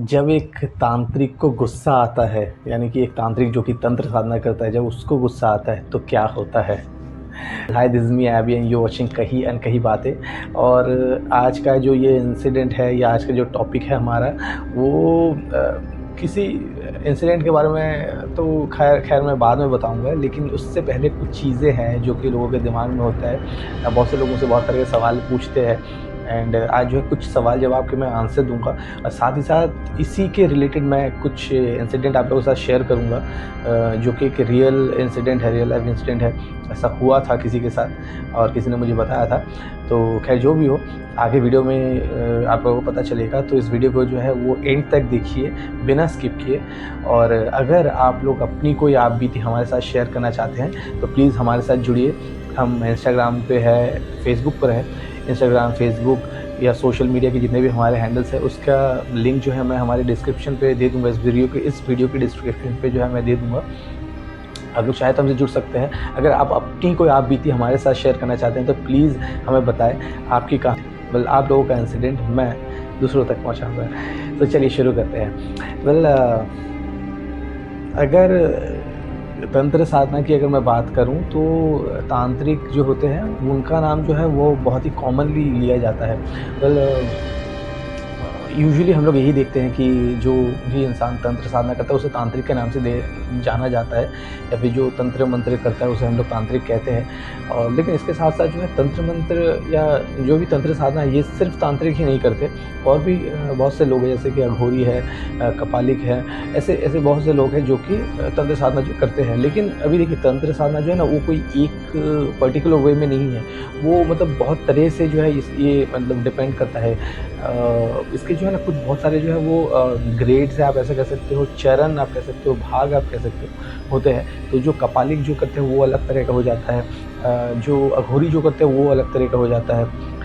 जब एक तांत्रिक को गुस्सा आता है, यानी कि एक तांत्रिक जो कि तंत्र साधना करता है, जब उसको गुस्सा आता है तो क्या होता है? Hi, this is me AB and you watching कही अनकही बातें। और आज का जो ये इंसिडेंट है या आज का जो टॉपिक है हमारा, वो किसी इंसिडेंट के बारे में तो खैर मैं बाद में बताऊंगा, लेकिन उससे पहले कुछ चीज़ें हैं जो कि लोगों के दिमाग में होता है। बहुत से लोगों से बहुत तरह के सवाल पूछते हैं एंड आज जो है कुछ सवाल जवाब के मैं आंसर दूंगा, और साथ ही साथ इसी के रिलेटेड मैं कुछ इंसिडेंट आप लोगों के साथ शेयर करूंगा, जो कि एक रियल इंसिडेंट है, रियल लाइफ इंसिडेंट है। ऐसा हुआ था किसी के साथ और किसी ने मुझे बताया था। तो खैर जो भी हो, आगे वीडियो में आप लोगों को पता चलेगा। तो इस वीडियो को जो है वो एंड तक देखिए बिना स्किप किए। और अगर आप लोग अपनी कोई आप बीती हमारे साथ शेयर करना चाहते हैं तो प्लीज़ हमारे साथ जुड़िए। हम इंस्टाग्राम पे है, फेसबुक पर है। इंस्टाग्राम, फेसबुक या सोशल मीडिया के जितने भी हमारे हैंडल्स हैं, उसका लिंक जो है मैं हमारे डिस्क्रिप्शन पे दे दूँगा। इस वीडियो के डिस्क्रिप्शन पे जो है मैं दे दूँगा। आप लोग चाहे तो हमसे जुड़ सकते हैं। अगर आप अपनी कोई आप बीती हमारे साथ शेयर करना चाहते हैं तो प्लीज़ हमें बताएं। आपकी कहानी, मतलब आप लोगों का इंसिडेंट मैं दूसरों तक पहुंचाऊंगा। तो चलिए शुरू करते हैं। अगर तंत्र साधना की अगर मैं बात करूं तो तांत्रिक जो होते हैं उनका नाम जो है वो बहुत ही कॉमनली लिया जाता है। यूजुअली हम लोग यही देखते हैं कि जो भी इंसान तंत्र साधना करता है उसे तांत्रिक के नाम से जाना जाता है, या फिर जो तंत्र मंत्र करता है उसे हम लोग तांत्रिक कहते हैं। और लेकिन इसके साथ साथ जो है तंत्र मंत्र या जो भी तंत्र साधना है, ये सिर्फ तांत्रिक ही नहीं करते। और भी बहुत से लोग हैं, जैसे कि अघोरी है, कपालिक है, ऐसे ऐसे बहुत से लोग हैं जो कि तंत्र साधना जो करते हैं। लेकिन अभी देखिए, तंत्र साधना जो है ना, वो कोई एक पर्टिकुलर वे में नहीं है। वो मतलब बहुत तरह से जो है ये मतलब डिपेंड करता है। इसके जो है ना कुछ बहुत सारे जो है वो ग्रेड्स है, आप ऐसा कह सकते हो, चरण आप कह सकते हो, भाग आप कह सकते हो, होते हैं। तो जो कपालिक जो करते हैं वो अलग तरह का हो जाता है, जो अघोरी जो करते हैं वो अलग तरह का हो जाता है,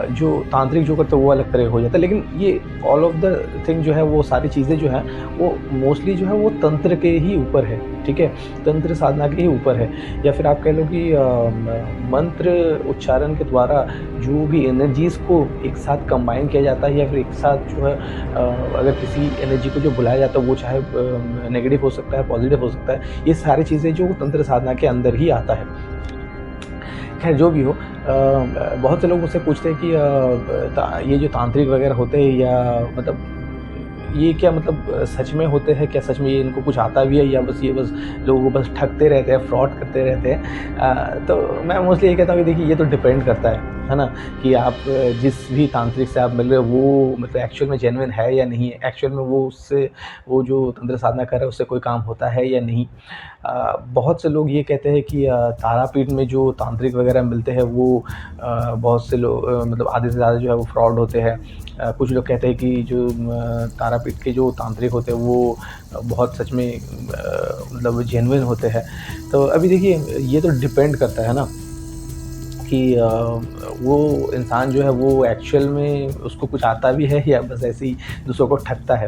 जो तांत्रिक जो करते हैं वो अलग तरह का हो जाता है। लेकिन ये ऑल ऑफ द थिंग जो है, वो सारी चीज़ें जो हैं वो मोस्टली जो है वो तंत्र के ही ऊपर है, ठीक है, तंत्र साधना के ही ऊपर है। या फिर आप कह लो कि मंत्र उच्चारण के द्वारा जो भी एनर्जीज़ को एक साथ कंबाइन किया जाता है, या फिर एक साथ जो है अगर किसी एनर्जी को जो बुलाया जाता है वो चाहे नेगेटिव हो सकता है, पॉजिटिव हो सकता है। ये सारी चीज़ें जो तंत्र साधना के अंदर ही आता है। खैर जो भी हो, बहुत से लोग मुझसे पूछते हैं कि ये जो तांत्रिक वगैरह होते हैं, या मतलब ये क्या मतलब सच में होते हैं क्या? सच में ये इनको कुछ आता भी है, या बस ये बस लोगों को बस ठगते रहते हैं, फ्रॉड करते रहते हैं? तो मैं मोस्टली ये कहता हूँ कि देखिए, ये तो डिपेंड करता है ना, कि आप जिस भी तांत्रिक से आप मिल रहे हो वो मतलब एक्चुअल में जेन्युइन है या नहीं है, एक्चुअल में वो उससे वो जो तंत्र साधना कर रहा है उससे कोई काम होता है या नहीं। बहुत से लोग ये कहते हैं कि तारापीठ में जो तांत्रिक वगैरह मिलते हैं वो बहुत से लोग मतलब आधे से ज़्यादा जो है वो फ्रॉड होते हैं। कुछ लोग कहते हैं कि जो तारापीठ के जो तांत्रिक होते हैं वो बहुत सच में मतलब जेन्युइन होते हैं। तो अभी देखिए, ये तो डिपेंड करता है ना कि वो इंसान जो है वो एक्चुअल में उसको कुछ आता भी है या बस ऐसे ही दूसरों को ठगता है।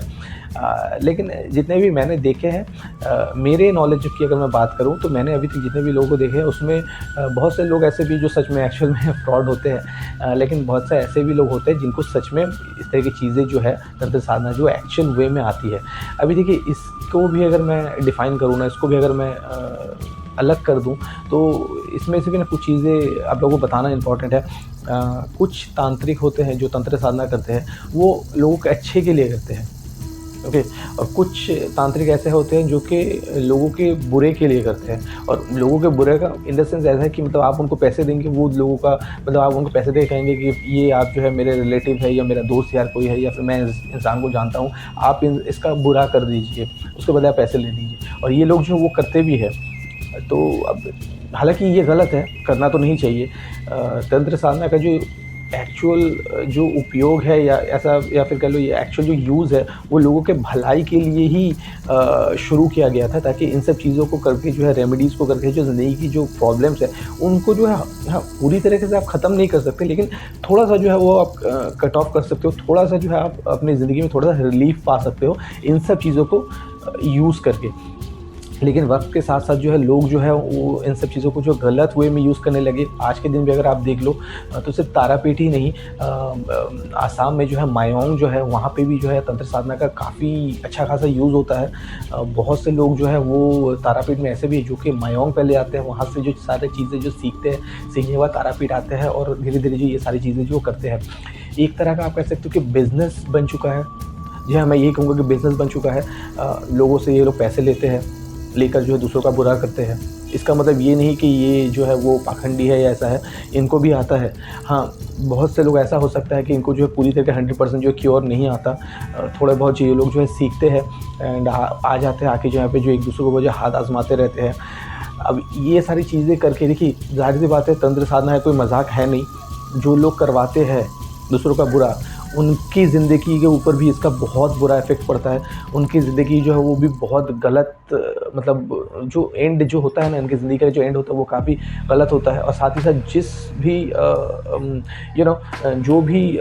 लेकिन जितने भी मैंने देखे हैं, मेरे नॉलेज की अगर मैं बात करूं तो मैंने अभी तक जितने भी लोगों को देखे हैं उसमें बहुत से लोग ऐसे भी जो सच में एक्चुअल में फ्रॉड होते हैं, लेकिन बहुत से ऐसे भी लोग होते हैं जिनको सच में इस तरह की चीज़ें जो है तंत्र साधना जो एक्चुअल वे में आती है। अभी देखिए, इसको भी अगर मैं डिफ़ाइन करूँ ना, इसको भी अगर मैं अलग कर दूं, तो इसमें से भी ना कुछ चीज़ें आप लोगों को बताना इम्पॉर्टेंट है। कुछ तांत्रिक होते हैं जो तंत्र साधना करते हैं, वो लोगों के अच्छे के लिए करते हैं, ओके। और कुछ तांत्रिक ऐसे होते हैं जो कि लोगों के बुरे के लिए करते हैं। और लोगों के बुरे का इन द सेंस ऐसा है कि मतलब आप उनको पैसे देंगे, वो लोगों का मतलब आप उनको पैसे दे कहेंगे कि ये आप जो है मेरे रिलेटिव है या मेरा दोस्त यार कोई है, या फिर मैं इस इंसान को जानता हूँ, आप इसका बुरा कर दीजिए, उसके बदले आप पैसे ले लीजिए। और ये लोग जो वो करते भी है। तो अब हालांकि ये गलत है, करना तो नहीं चाहिए। तंत्र साधना का जो एक्चुअल जो उपयोग है, या ऐसा या फिर कह लो ये एक्चुअल जो यूज़ है, वो लोगों के भलाई के लिए ही शुरू किया गया था, ताकि इन सब चीज़ों को करके जो है, रेमेडीज़ को करके जो ज़िंदगी की जो प्रॉब्लम्स है उनको जो है, हाँ, पूरी तरीके से आप ख़त्म नहीं कर सकते, लेकिन थोड़ा सा जो है वो आप कट ऑफ कर सकते हो। थोड़ा सा जो है आप अपनी ज़िंदगी में थोड़ा सा रिलीफ पा सकते हो इन सब चीज़ों को यूज़ करके। लेकिन वक़्त के साथ-साथ जो है लोग जो है वो इन सब चीज़ों को जो गलत वे में यूज़ करने लगे। आज के दिन भी अगर आप देख लो तो सिर्फ़ तारापीठ ही नहीं, आसाम में जो है मायोंग जो है वहाँ पे भी जो है तंत्र साधना का काफ़ी अच्छा खासा यूज़ होता है। बहुत से लोग जो है वो तारापीठ में ऐसे भी हैं जो कि मायोंग पहले आते हैं, वहाँ से जो सारी चीज़ें जो सीखते हैं, सीखने के बाद तारापीठ आते हैं और धीरे-धीरे जो ये सारी चीज़ें जो करते हैं। एक तरह का आप कह सकते हो कि बिज़नेस बन चुका है। जी हाँ, मैं यही कहूँगा कि बिज़नेस बन चुका है। लोगों से ये लोग पैसे लेते हैं, लेकर जो है दूसरों का बुरा करते हैं। इसका मतलब ये नहीं कि ये जो है वो पाखंडी है या ऐसा है, इनको भी आता है। हाँ, बहुत से लोग ऐसा हो सकता है कि इनको जो है पूरी तरह 100% जो है क्योर नहीं आता। थोड़े बहुत ये लोग जो है सीखते हैं एंड आ जाते हैं, आके जो यहाँ पे जो एक-दूसरे को वो जो हाथ आज़माते रहते हैं। अब ये सारी चीज़ें करके देखिए, ज़ाहिर-सी बात है तंत्र साधना है कोई मज़ाक है नहीं। जो लोग करवाते हैं दूसरों का बुरा, उनकी ज़िंदगी के ऊपर भी इसका बहुत बुरा इफ़ेक्ट पड़ता है। उनकी ज़िंदगी जो है वो भी बहुत गलत, मतलब जो एंड जो होता है ना, इनकी ज़िंदगी का जो एंड होता है वो काफ़ी गलत होता है। और साथ ही साथ जिस भी जो भी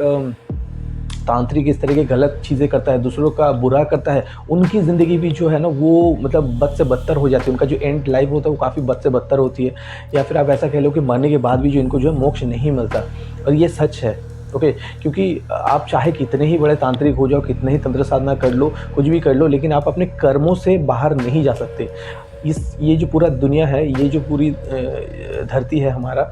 तांत्रिक इस तरह की गलत चीज़ें करता है, दूसरों का बुरा करता है, उनकी ज़िंदगी भी जो है ना वो मतलब बद से बदतर हो जाती है। उनका जो एंड लाइफ़ होता है वो काफ़ी बद से बदतर होती है। या फिर आप ऐसा कह लो कि मरने के बाद भी जो इनको जो है मोक्ष नहीं मिलता, और ये सच है। ओके, क्योंकि आप चाहे कितने ही बड़े तांत्रिक हो जाओ, कितने ही तंत्र साधना कर लो, कुछ भी कर लो, लेकिन आप अपने कर्मों से बाहर नहीं जा सकते। ये जो पूरा दुनिया है, ये जो पूरी धरती है हमारा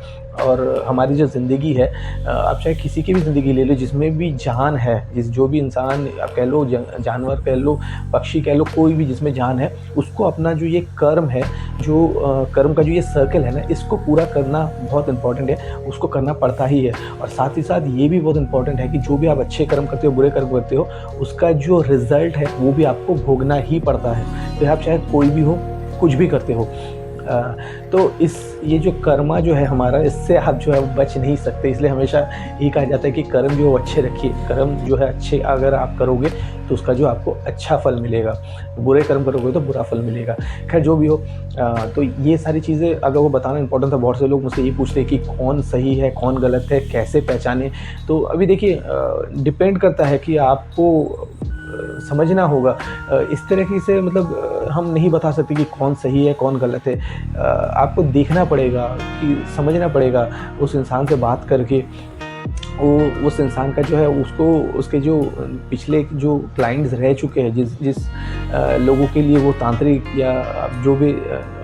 और हमारी जो ज़िंदगी है, आप चाहे किसी की भी ज़िंदगी ले लो जिसमें भी जान है, जो भी इंसान आप कह लो, जानवर कह लो, पक्षी कह लो, कोई भी जिसमें जान है, उसको अपना जो ये कर्म है, जो कर्म का जो ये सर्कल है ना, इसको पूरा करना बहुत इम्पॉर्टेंट है। उसको करना पड़ता ही है। और साथ ही साथ ये भी बहुत इम्पॉर्टेंट है कि जो भी आप अच्छे कर्म करते हो, बुरे कर्म करते हो, उसका जो रिज़ल्ट है वो भी आपको भोगना ही पड़ता है। फिर आप चाहे कोई भी हो, कुछ भी करते हो। तो ये जो कर्मा जो है हमारा, इससे आप जो है बच नहीं सकते। इसलिए हमेशा ये कहा जाता है कि कर्म जो अच्छे रखिए। कर्म जो है अच्छे अगर आप करोगे तो उसका जो आपको अच्छा फल मिलेगा, बुरे कर्म करोगे तो बुरा फल मिलेगा। खैर जो भी हो, तो ये सारी चीज़ें अगर वो बताना इंपॉर्टेंट था। बहुत से लोग मुझसे ये पूछते हैं कि कौन सही है, कौन गलत है, कैसे पहचानें। तो अभी देखिए, डिपेंड करता है कि आपको समझना होगा। इस तरीके से मतलब हम नहीं बता सकते कि कौन सही है, कौन गलत है। आपको देखना पड़ेगा, कि समझना पड़ेगा उस इंसान से बात करके। वो उस इंसान का जो है उसको, उसके जो पिछले जो क्लाइंट्स रह चुके हैं, जिस लोगों के लिए वो तांत्रिक या जो भी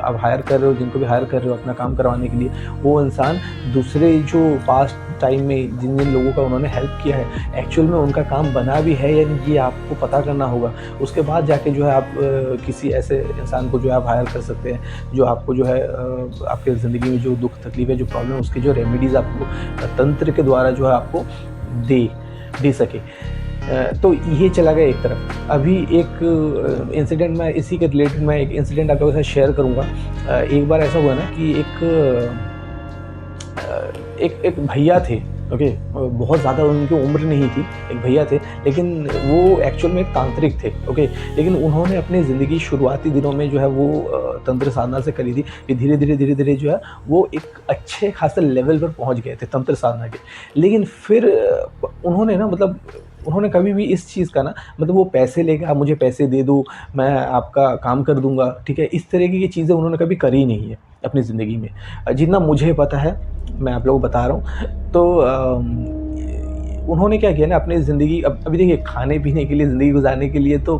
आप हायर कर रहे हो, जिनको भी हायर कर रहे हो अपना काम करवाने के लिए, वो इंसान दूसरे जो पास्ट टाइम में जिन लोगों का उन्होंने हेल्प किया है, एक्चुअल में उनका काम बना भी है या नहीं, ये आपको पता करना होगा। उसके बाद जाके जो है आप किसी ऐसे इंसान को जो है आप हायर कर सकते हैं, जो आपको जो है आपके ज़िंदगी में जो दुख तकलीफ है, जो प्रॉब्लम है, उसकी जो रेमेडीज़ आपको तंत्र के द्वारा जो है आपको दे सके। तो ये चला गया एक तरफ। अभी एक इंसिडेंट, मैं इसी के रिलेटेड मैं एक इंसिडेंट आपके साथ शेयर करूँगा। एक बार ऐसा हुआ ना कि एक भैया थे, ओके, बहुत ज़्यादा उनकी उम्र नहीं थी, एक भैया थे, लेकिन वो एक्चुअल में एक तांत्रिक थे, ओके। लेकिन उन्होंने अपनी ज़िंदगी शुरुआती दिनों में जो है वो तंत्र साधना से करी थी, कि धीरे-धीरे जो है वो एक अच्छे खासे लेवल पर पहुँच गए थे तंत्र साधना के। लेकिन फिर उन्होंने ना, मतलब उन्होंने कभी भी इस चीज़ का ना, मतलब वो पैसे लेके आप मुझे पैसे दे दो, मैं आपका काम कर दूँगा, ठीक है, इस तरीके की चीज़ें उन्होंने कभी करी नहीं है अपनी ज़िंदगी में। जितना मुझे पता है, मैं आप लोगों को बता रहा हूँ। तो उन्होंने क्या किया ना अपनी ज़िंदगी, अब अभी देखिए, खाने-पीने के लिए, ज़िंदगी गुज़ारने के लिए तो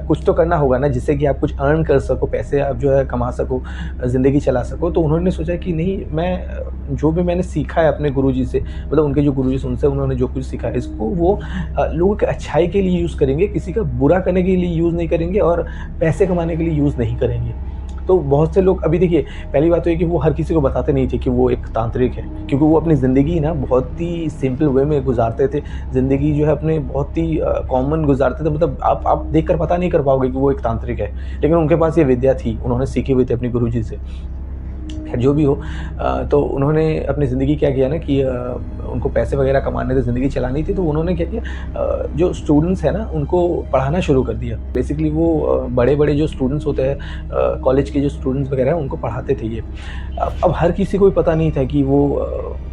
कुछ तो करना होगा ना, जिससे कि आप कुछ अर्न कर सको, पैसे आप जो है कमा सको, ज़िंदगी चला सको। तो उन्होंने सोचा कि नहीं, मैं जो भी मैंने सीखा है अपने गुरुजी से, मतलब उनके जो गुरुजी से, उनसे उन्होंने जो कुछ सीखा है, इसको वो लोगों की अच्छाई के लिए यूज़ करेंगे, किसी का बुरा करने के लिए यूज़ नहीं करेंगे और पैसे कमाने के लिए यूज़ नहीं करेंगे। तो बहुत से लोग, अभी देखिए, पहली बात तो ये कि वो हर किसी को बताते नहीं थे कि वो एक तांत्रिक है, क्योंकि वो अपनी ज़िंदगी ना बहुत ही सिंपल वे में गुज़ारते थे। ज़िंदगी जो है अपने बहुत ही कॉमन गुज़ारते थे, मतलब आप देखकर पता नहीं कर पाओगे कि वो एक तांत्रिक है। लेकिन उनके पास ये विद्या थी, उन्होंने सीखी हुई थी अपने गुरुजी से। खैर जो भी हो, तो उन्होंने अपनी ज़िंदगी क्या किया ना कि उनको पैसे वगैरह कमाने थे, ज़िंदगी चलानी थी, तो उन्होंने क्या किया, जो स्टूडेंट्स हैं ना उनको पढ़ाना शुरू कर दिया। बेसिकली वो बड़े-बड़े जो स्टूडेंट्स होते हैं, कॉलेज के जो स्टूडेंट्स वगैरह हैं उनको पढ़ाते थे ये। अब हर किसी को भी पता नहीं था कि वो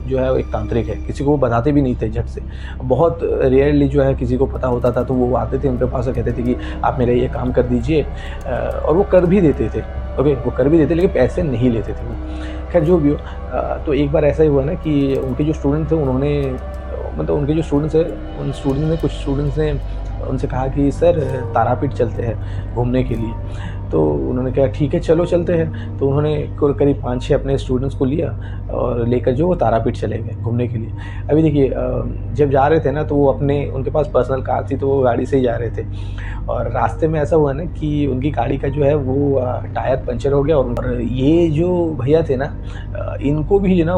जो है एक तांत्रिक है, किसी को वो बताते भी नहीं थे झट से। बहुत रेयरली जो है किसी को पता होता था, तो वो आते थे उनके पास और कहते थे कि आप मेरा ये काम कर दीजिए, और वो कर भी देते थे। ओके, वो कर भी देते लेकिन पैसे नहीं लेते थे वो। खैर जो भी हो, तो एक बार ऐसा ही हुआ ना कि उनके जो स्टूडेंट थे उन्होंने, मतलब उनके जो स्टूडेंट्स हैं, उन स्टूडेंट ने, कुछ स्टूडेंट्स ने उनसे कहा कि सर तारापीठ चलते हैं घूमने के लिए। तो उन्होंने कहा ठीक है चलो चलते हैं। तो उन्होंने करीब 5-6 अपने स्टूडेंट्स को लिया और लेकर जो वो तारापीठ चले गए घूमने के लिए। अभी देखिए, जब जा रहे थे ना तो वो उनके पास पर्सनल कार थी, तो वो गाड़ी से ही जा रहे थे। और रास्ते में ऐसा हुआ ना कि उनकी गाड़ी का जो है वो टायर पंचर हो गया। और ये जो भैया थे ना, इनको भी जो ना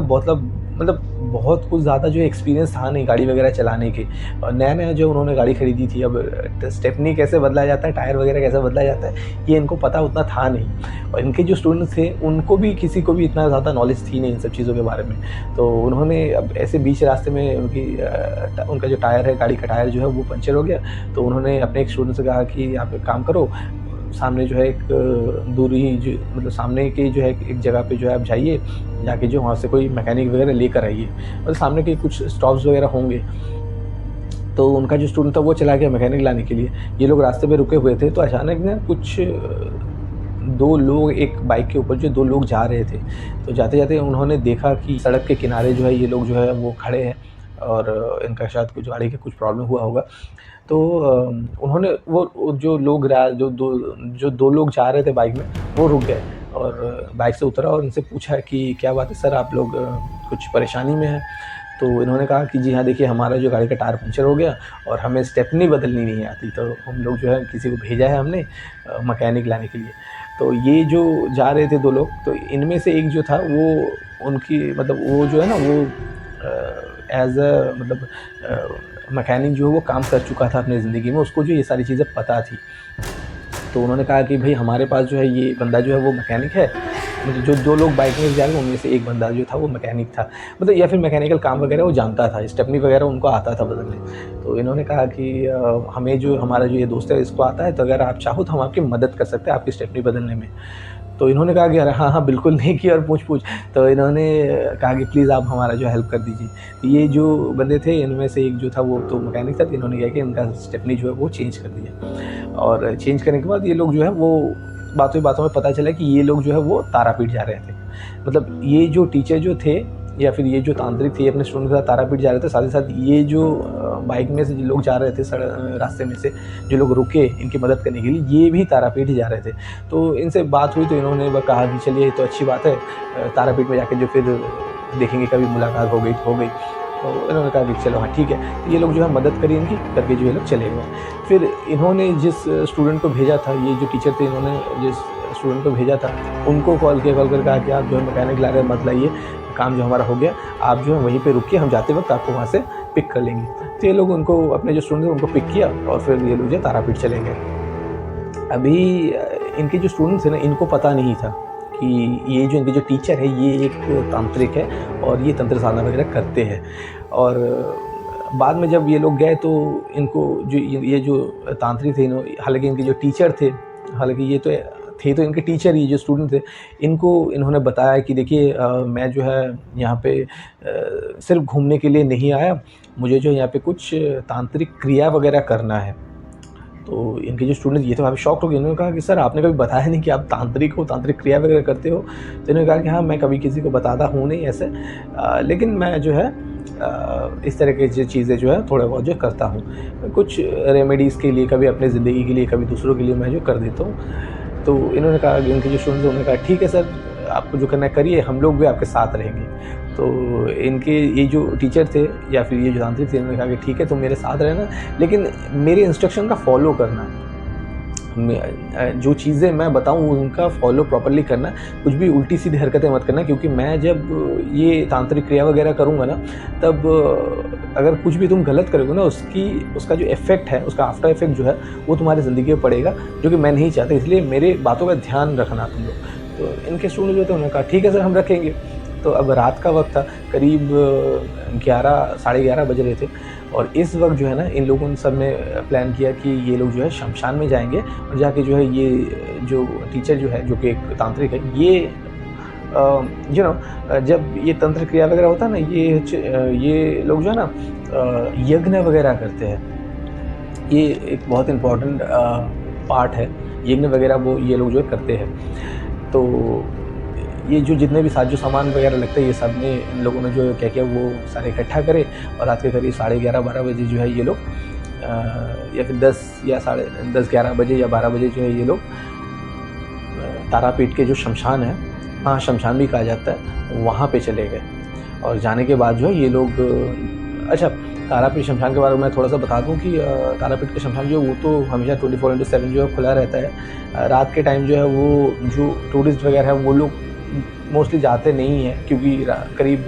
मतलब बहुत कुछ ज़्यादा जो एक्सपीरियंस था नहीं गाड़ी वगैरह चलाने के। और नया-नया जो उन्होंने गाड़ी खरीदी थी, अब स्टेपनी कैसे बदला जाता है, टायर वगैरह कैसे बदला जाता है, ये इनको पता उतना था नहीं। और इनके जो स्टूडेंट्स थे उनको भी, किसी को भी इतना ज़्यादा नॉलेज थी नहीं इन सब चीज़ों के बारे में। तो उन्होंने अब ऐसे बीच रास्ते में उनका जो टायर है, गाड़ी का टायर जो है वो पंचर हो गया। तो उन्होंने अपने एक स्टूडेंट से कहा कि आप एक काम करो, सामने जो है एक दूरी जो, मतलब सामने की जो है एक जगह पे जो है आप जाइए, जाके जो वहाँ से कोई मैकेनिक वगैरह लेकर आइए, मतलब सामने के कुछ स्टॉप्स वगैरह होंगे। तो उनका जो स्टूडेंट था वो चला गया मैकेनिक लाने के लिए। ये लोग रास्ते पे रुके हुए थे, तो अचानक ना कुछ 2 लोग, एक बाइक के ऊपर जो 2 लोग जा रहे थे, तो जाते-जाते उन्होंने देखा कि सड़क के किनारे जो है ये लोग जो है वो खड़े हैं और इनका शायद कुछ गाड़ी का कुछ प्रॉब्लम हुआ होगा। तो उन्होंने वो जो 2 लोग जा रहे थे बाइक में, वो रुक गए और बाइक से उतरा और उनसे पूछा कि क्या बात है सर, आप लोग कुछ परेशानी में हैं? तो इन्होंने कहा कि जी हाँ, देखिए हमारा जो गाड़ी का टायर पंचर हो गया और हमें स्टेपनी बदलनी नहीं आती, तो हम लोग जो है किसी को भेजा है हमने मैकेनिक लाने के लिए। तो ये जो जा रहे थे 2 लोग, तो इनमें से एक जो था वो उनकी, मतलब वो जो है ना वो एज़ अ मतलब मैकेनिक जो है वो काम कर चुका था अपनी ज़िंदगी में, उसको जो ये सारी चीज़ें पता थी। तो उन्होंने कहा कि भई हमारे पास जो है ये बंदा जो है वो मैकेनिक है। मतलब जो 2 लोग बाइक में जा रहे हैं उनमें से एक बंदा जो था वो मैकेनिक था, मतलब या फिर मैकेनिकल काम वगैरह वो जानता था, स्टेपनी वगैरह उनको आता था बदलने। तो इन्होंने कहा कि हमें जो, हमारा जो ये दोस्त है इसको आता है, तो अगर आप चाहो तो हम आपकी मदद कर सकते हैं आपकी स्टेपनी बदलने में। तो इन्होंने कहा कि अरे हाँ, हाँ, बिल्कुल नहीं की और पूछ-पूछ। तो इन्होंने कहा कि प्लीज़ आप हमारा जो हेल्प कर दीजिए। तो ये जो बंदे थे इनमें से एक जो था वो तो मैकेनिक था, तो इन्होंने क्या किया, इनका स्टेपनी जो है वो चेंज कर दिया। और चेंज करने के बाद ये लोग जो है वो बातों-बातों में पता चला कि ये लोग जो है वो तारापीठ जा रहे थे। मतलब ये जो टीचर जो थे या फिर ये जो तांत्रिक थे, अपने स्टूडेंट के साथ तारापीठ जा रहे थे, साथ ही साथ ये जो बाइक में से जो लोग जा रहे थे, रास्ते में से जो लोग रुके इनकी मदद करने के लिए, ये भी तारापीठ जा रहे थे। तो इनसे बात हुई तो इन्होंने कहा कि चलिए ये तो अच्छी बात है, तारापीठ में जाके जो फिर देखेंगे, कभी मुलाकात हो गई तो हो गई। तो इन्होंने कहा कि चलो हाँ ठीक है। तो ये लोग जो है मदद करी इनकी, करके जो ये लोग चले गए। फिर इन्होंने जिस स्टूडेंट को भेजा था, ये जो टीचर थे, इन्होंने जिस स्टूडेंट को भेजा था उनको कॉल करके कहा कि आप जो है मैकेनिक ला रहे हैं मत लाइए, काम जो हमारा हो गया, आप जो है वहीं पे रुकिए, हम जाते वक्त आपको वहाँ से पिक कर लेंगे। तो ये लोग उनको, अपने जो स्टूडेंट थे उनको पिक किया और फिर ये लोग जो तारापीठ चले गए। अभी इनके जो स्टूडेंट्स थे ना, इनको पता नहीं था कि ये जो इनके जो टीचर है ये एक तांत्रिक है और ये तंत्र साधना वगैरह करते हैं। और बाद में जब ये लोग गए तो इनको जो ये जो तांत्रिक थे, हालांकि इनके जो टीचर थे, हालांकि ये तो थे तो इनके टीचर ही, जो स्टूडेंट थे, इनको इन्होंने बताया कि देखिए मैं जो है यहाँ पे सिर्फ घूमने के लिए नहीं आया, मुझे जो यहाँ पे कुछ तांत्रिक क्रिया वगैरह करना है। तो इनके जो स्टूडेंट, ये तो काफ़ी शॉक्ड हो गए। इन्होंने कहा कि सर आपने कभी बताया नहीं कि आप तांत्रिक हो, तांत्रिक क्रिया वगैरह करते हो। तो इन्होंने कहा कि हाँ, मैं कभी किसी को बताता हूँ नहीं ऐसे, लेकिन मैं जो है इस तरह की चीज़ें जो है थोड़ा बहुत जो करता हूँ, कुछ रेमेडीज़ के लिए, कभी अपनी ज़िंदगी के लिए, कभी दूसरों के लिए मैं जो कर देता हूँ। तो इन्होंने कहा, इनके जो स्टूडेंट्स, उन्होंने कहा ठीक है सर, आपको जो करना है करिए, हम लोग भी आपके साथ रहेंगे। तो इनके ये जो टीचर थे या फिर ये जो तांत्रिक थे, इन्होंने कहा कि ठीक है तुम मेरे साथ रहना, लेकिन मेरे इंस्ट्रक्शन का फॉलो करना, जो चीज़ें मैं बताऊँ उनका फॉलो प्रॉपर्ली करना, कुछ भी उल्टी सीधी हरकतें मत करना, क्योंकि मैं जब ये तांत्रिक क्रिया वगैरह करूँगा ना, तब अगर कुछ भी तुम गलत करोगे ना, उसका जो इफ़ेक्ट है, उसका आफ्टर इफ़ेक्ट जो है वो तुम्हारी ज़िंदगी में पड़ेगा, जो कि मैं नहीं चाहता। इसलिए मेरे बातों का ध्यान रखना तुम लोग। तो इनके स्टूडेंट जो थे उन्होंने कहा ठीक है सर हम रखेंगे। तो अब रात का वक्त था, करीब 11 साढ़े 11 बज रहे थे और इस वक्त जो है ना इन लोगों ने सब ने प्लान किया कि ये लोग जो है शमशान में जाएंगे और जाके जो है ये जो टीचर जो है जो कि एक तांत्रिक है ये जब ये तंत्र क्रिया वगैरह होता है ना ये लोग जो है ना यज्ञ वगैरह करते हैं। ये एक बहुत इम्पोर्टेंट पार्ट है, यज्ञ वगैरह वो ये लोग जो है करते हैं। तो ये जो जितने भी साजो सामान वगैरह लगते हैं ये सब ने इन लोगों ने जो क्या किया वो सारे इकट्ठा करे और रात के करीब 11:30-12 बजे जो है ये लोग या फिर 10 या 10:30-11 बजे या 12 बजे जो है ये लोग तारापीठ के जो शमशान है, हाँ शमशान भी कहा जाता है, वहाँ पे चले गए। और जाने के बाद जो है ये लोग अच्छा तारापीठ शमशान के बारे में मैं थोड़ा सा बता दूं कि तारापीठ का शमशान जो है वो तो हमेशा 24/7 जो है खुला रहता है। रात के टाइम जो है वो जो टूरिस्ट वगैरह है वो लोग मोस्टली जाते नहीं हैं क्योंकि करीब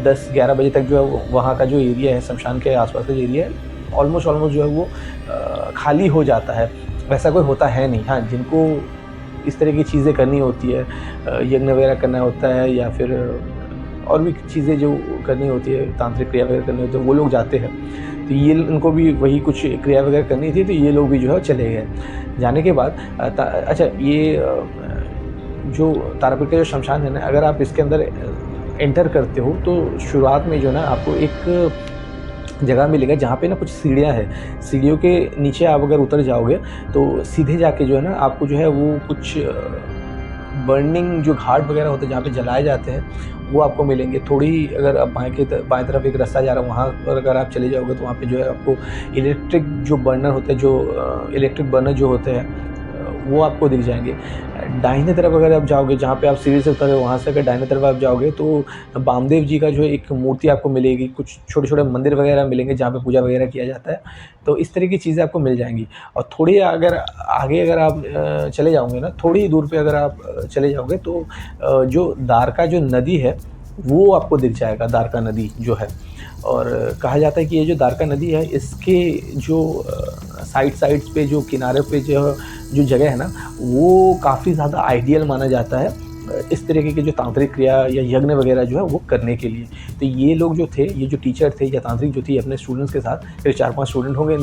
10-11 बजे तक जो है वहाँ का जो एरिया है शमशान के आसपास का जो एरिया है ऑलमोस्ट जो है वो खाली हो जाता है, वैसा कोई होता है नहीं। हाँ जिनको इस तरह की चीज़ें करनी होती है, यज्ञ वगैरह करना होता है या फिर और भी चीज़ें जो करनी होती है, तांत्रिक क्रिया वगैरह करनी होती है, वो लोग जाते हैं। तो ये इनको भी वही कुछ क्रिया वगैरह करनी थी तो ये लोग भी जो है चले गए। जाने के बाद अच्छा ये जो तारापीठ का जो शमशान है ना, अगर आप इसके अंदर एंटर करते हो तो शुरुआत में जो है ना आपको एक जगह मिलेगा जहाँ पे ना कुछ सीढ़ियाँ हैं। सीढ़ियों के नीचे आप अगर उतर जाओगे तो सीधे जाके जो है ना आपको जो है वो कुछ बर्निंग जो घाट वगैरह होते हैं जहाँ पे जलाए जाते हैं वो आपको मिलेंगे। थोड़ी अगर आप बाएं तरफ एक रास्ता जा रहा है वहाँ पर अगर आप चले जाओगे तो वहाँ पे जो है आपको इलेक्ट्रिक जो बर्नर होते हैं, जो इलेक्ट्रिक बर्नर जो होते हैं वो आपको दिख जाएंगे। दाहिने तरफ अगर आप जाओगे जहाँ पे आप सीढ़ी से उतरे वहाँ से अगर दाहिने तरफ आप जाओगे तो बामदेव जी का जो है एक मूर्ति आपको मिलेगी, कुछ छोटे छोटे मंदिर वगैरह मिलेंगे जहाँ पे पूजा वगैरह किया जाता है। तो इस तरह की चीज़ें आपको मिल जाएंगी। और थोड़ी अगर आगे अगर आप चले जाओगे ना, थोड़ी दूर पे अगर आप चले जाओगे तो जो द्वारका जो नदी है वो आपको दिख जाएगा, द्वारका नदी जो है। और कहा जाता है कि ये जो द्वारका नदी है इसके जो साइड्स पे जो किनारे पे जो जगह है ना वो काफ़ी ज़्यादा आइडियल माना जाता है इस तरीके के जो तांत्रिक क्रिया या यज्ञ वगैरह जो है वो करने के लिए। तो ये लोग जो थे, ये जो टीचर थे या तांत्रिक जो थी अपने स्टूडेंट्स के साथ, फिर 4-5 स्टूडेंट होंगे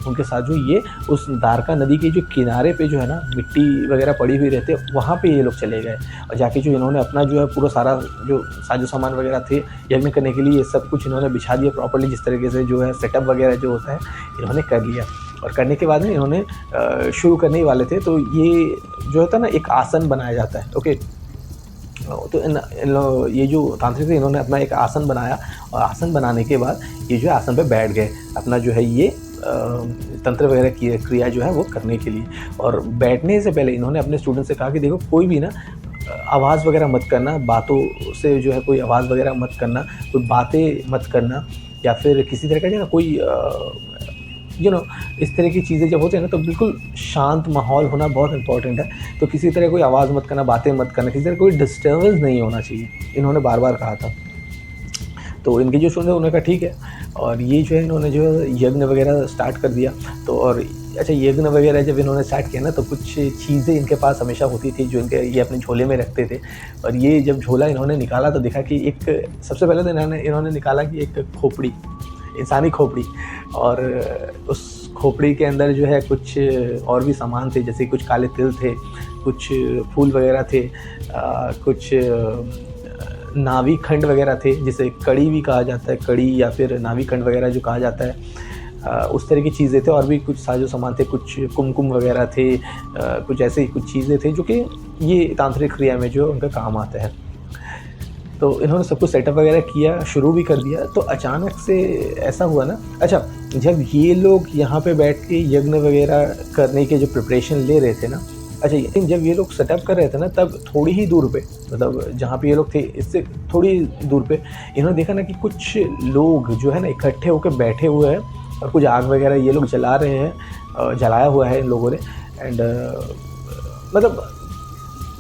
उनके साथ जो ये उस द्वारका नदी के जो किनारे पे जो है ना मिट्टी वगैरह पड़ी हुई रहती है वहाँ पे ये लोग चले गए और जाके जो इन्होंने अपना जो है पूरा सारा जो साजो सामान वगैरह थे यज्ञ करने के लिए ये सब कुछ इन्होंने बिछा दिया प्रॉपर्ली, जिस तरीके से जो है सेटअप वगैरह जो होता है इन्होंने कर लिया। और करने के बाद में इन्होंने शुरू करने ही वाले थे तो ये जो होता है ना एक आसन बनाया जाता है। ओके, तो ये जो तांत्रिक थे इन्होंने अपना एक आसन बनाया और आसन बनाने के बाद ये जो है आसन पे बैठ गए अपना जो है ये तंत्र वगैरह की क्रिया जो है वो करने के लिए। और बैठने से पहले इन्होंने अपने स्टूडेंट से कहा कि देखो कोई भी ना आवाज़ वगैरह मत करना, बातों से जो है कोई आवाज़ वगैरह मत करना, कोई बातें मत करना या फिर किसी तरह का जो है ना कोई इस तरह की चीज़ें जब होती है ना तो बिल्कुल शांत माहौल होना बहुत इंपॉर्टेंट है। तो किसी तरह कोई आवाज़ मत करना, बातें मत करना, किसी तरह कोई डिस्टर्बेंस नहीं होना चाहिए, इन्होंने बार बार कहा था। तो इनके जो स्टूडेंट उन्होंने कहा ठीक है और ये जो है इन्होंने जो यज्ञ वगैरह स्टार्ट कर दिया। तो और अच्छा यज्ञ वगैरह जब इन्होंने स्टार्ट किया ना तो कुछ चीज़ें इनके पास हमेशा होती थी जो इनके ये अपने झोले में रखते थे। और ये जब झोला इन्होंने निकाला तो देखा कि एक सबसे पहले तो इन्होंने निकाला कि एक खोपड़ी, इंसानी खोपड़ी, और उस खोपड़ी के अंदर जो है कुछ और भी सामान थे, जैसे कुछ काले तिल थे, कुछ फूल वगैरह थे, कुछ नावी खंड वगैरह थे जिसे कड़ी भी कहा जाता है, कड़ी या फिर नावी खंड वगैरह जो कहा जाता है, उस तरह की चीज़ें थे। और भी कुछ साजो सामान थे, कुछ कुमकुम वगैरह थे, कुछ ऐसे कुछ चीज़ें थे जो कि ये तांत्रिक क्रिया में जो उनका काम आते हैं। तो इन्होंने सब कुछ सेटअप वगैरह किया, शुरू भी कर दिया। तो अचानक से ऐसा हुआ ना, अच्छा जब ये लोग यहाँ पे बैठ के यज्ञ वगैरह करने के जो प्रिपरेशन ले रहे थे ना, अच्छा जब ये लोग सेटअप कर रहे थे ना तब थोड़ी ही दूर पे, मतलब जहाँ पे ये लोग थे इससे थोड़ी दूर पे इन्होंने देखा ना कि कुछ लोग जो है ना इकट्ठे होकर बैठे हुए हैं और कुछ आग वगैरह ये लोग जला रहे हैं, जलाया हुआ है इन लोगों ने। एंड मतलब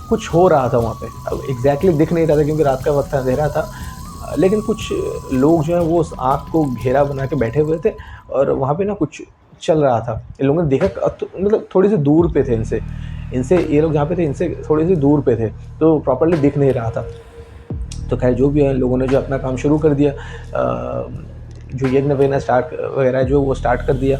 कुछ हो रहा था वहाँ पे, अब एग्जैक्टली दिख नहीं रहा था क्योंकि रात का वक्त अंधेरा था, लेकिन कुछ लोग जो है वो उस आग को घेरा बना के बैठे हुए थे और वहाँ पे ना कुछ चल रहा था। इन लोगों ने देखा मतलब थोड़ी सी दूर पे थे इनसे, इनसे ये लोग जहाँ पे थे इनसे थोड़ी सी दूर पे थे, तो प्रॉपर्ली दिख नहीं रहा था। तो खैर जो भी है, लोगों ने जो अपना काम शुरू कर दिया, जो यज्ञ वगैरह स्टार्ट वगैरह जो वो स्टार्ट कर दिया।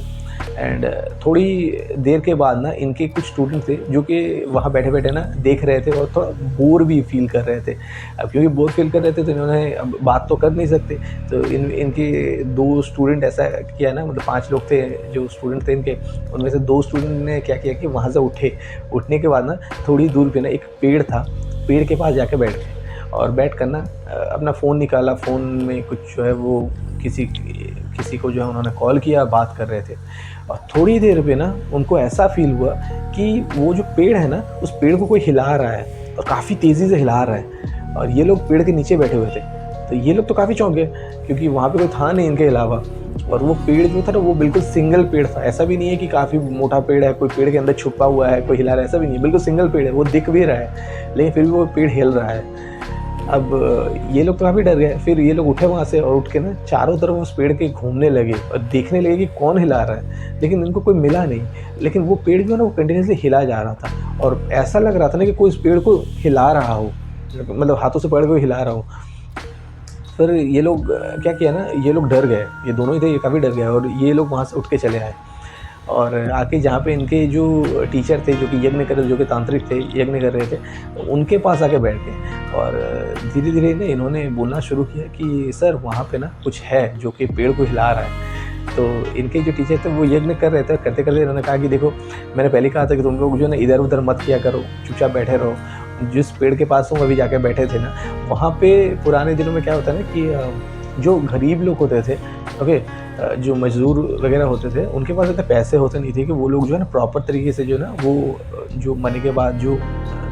एंड थोड़ी देर के बाद ना इनके कुछ स्टूडेंट थे जो कि वहाँ बैठे बैठे ना देख रहे थे और थोड़ा बोर भी फील कर रहे थे। अब क्योंकि बोर फील कर रहे थे तो इन्होंने, अब बात तो कर नहीं सकते, तो इनके 2 स्टूडेंट ऐसा किया ना, मतलब 5 लोग थे जो स्टूडेंट थे इनके, उनमें से 2 स्टूडेंट ने क्या किया कि वहाँ से उठने के बाद ना थोड़ी दूर पे ना एक पेड़ था, पेड़ के पास जाके बैठ गए और बैठ कर ना अपना फ़ोन निकाला, फ़ोन में कुछ जो है वो किसी को जो है उन्होंने कॉल किया, बात कर रहे थे। और थोड़ी देर पे ना उनको ऐसा फ़ील हुआ कि वो जो पेड़ है ना, उस पेड़ को कोई हिला रहा है और काफ़ी तेज़ी से हिला रहा है, और ये लोग पेड़ के नीचे बैठे हुए थे। तो ये लोग तो काफ़ी चौंक गए क्योंकि वहाँ पे कोई था नहीं इनके अलावा, और वो पेड़ जो था ना वो बिल्कुल सिंगल पेड़ था। ऐसा भी नहीं है कि काफ़ी मोटा पेड़ है, कोई पेड़ के अंदर छुपा हुआ है, कोई हिला रहा है, ऐसा भी नहीं है, बिल्कुल सिंगल पेड़ है, वो दिख भी रहा है लेकिन फिर भी वो पेड़ हिल रहा है। अब ये लोग तो काफ़ी डर गए, फिर ये लोग उठे वहाँ से और उठ के ना चारों तरफ उस पेड़ के घूमने लगे और देखने लगे कि कौन हिला रहा है, लेकिन इनको कोई मिला नहीं। लेकिन वो पेड़ जो है ना वो कंटिन्यूसली हिला जा रहा था और ऐसा लग रहा था ना कि कोई इस पेड़ को हिला रहा हो, मतलब हाथों से पकड़ के हिला रहा हो। फिर ये लोग क्या किया ना, ये लोग डर गए, ये दोनों ही थे, ये काफ़ी डर गए और ये लोग वहाँ से उठ के चले आए और आके जहाँ पे इनके जो टीचर थे जो कि यज्ञ कर रहे थे, जो कि तांत्रिक थे, यज्ञ कर रहे थे, उनके पास आके बैठ गए और धीरे धीरे ना इन्होंने बोलना शुरू किया कि सर वहाँ पे ना कुछ है जो कि पेड़ को हिला रहा है। तो इनके जो टीचर थे वो यज्ञ कर रहे थे, करते करते इन्होंने कहा कि देखो, मैंने पहले कहा था कि तुम लोग जो है ना इधर उधर मत किया करो, चुपचाप बैठे रहो। जिस पेड़ के पास तुम अभी जाके बैठे थे ना, वहाँ पे पुराने दिनों में क्या होता है ना कि जो गरीब लोग होते थे, ओके, जो मज़दूर वगैरह होते थे, उनके पास इतने पैसे होते नहीं थे कि वो लोग जो है ना प्रॉपर तरीके से जो है ना वो जो मरने के बाद जो